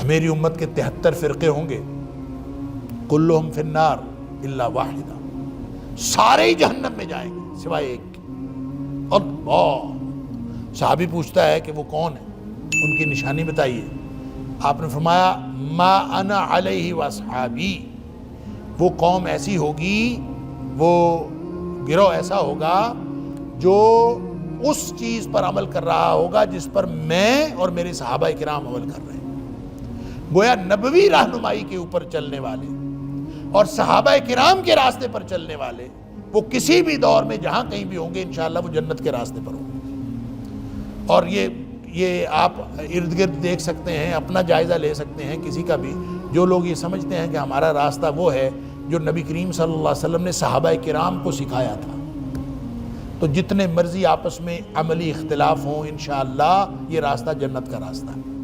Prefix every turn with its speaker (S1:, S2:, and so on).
S1: میری امت کے 73 فرقے ہوں گے، کلہم فی النار الا واحدہ، سارے ہی جہنم میں جائیں گے سوائے ایک کے۔ اللہ، صحابی پوچھتا ہے کہ وہ کون ہے، ان کی نشانی بتائیے۔ آپ نے فرمایا ما انا علیہ واصحابی، وہ قوم ایسی ہوگی، وہ گروہ ایسا ہوگا جو اس چیز پر عمل کر رہا ہوگا جس پر میں اور میرے صحابہ کرام عمل کر رہے ہیں۔ گویا نبوی رہنمائی کے اوپر چلنے والے اور صحابہ کرام کے راستے پر چلنے والے، وہ کسی بھی دور میں جہاں کہیں بھی ہوں گے انشاءاللہ وہ جنت کے راستے پر ہوں گے۔ اور یہ آپ ارد گرد دیکھ سکتے ہیں، اپنا جائزہ لے سکتے ہیں کسی کا بھی، جو لوگ یہ سمجھتے ہیں کہ ہمارا راستہ وہ ہے جو نبی کریم صلی اللہ علیہ وسلم نے صحابہ کرام کو سکھایا تھا، تو جتنے مرضی آپس میں عملی اختلاف ہوں انشاءاللہ یہ راستہ جنت کا راستہ ہے۔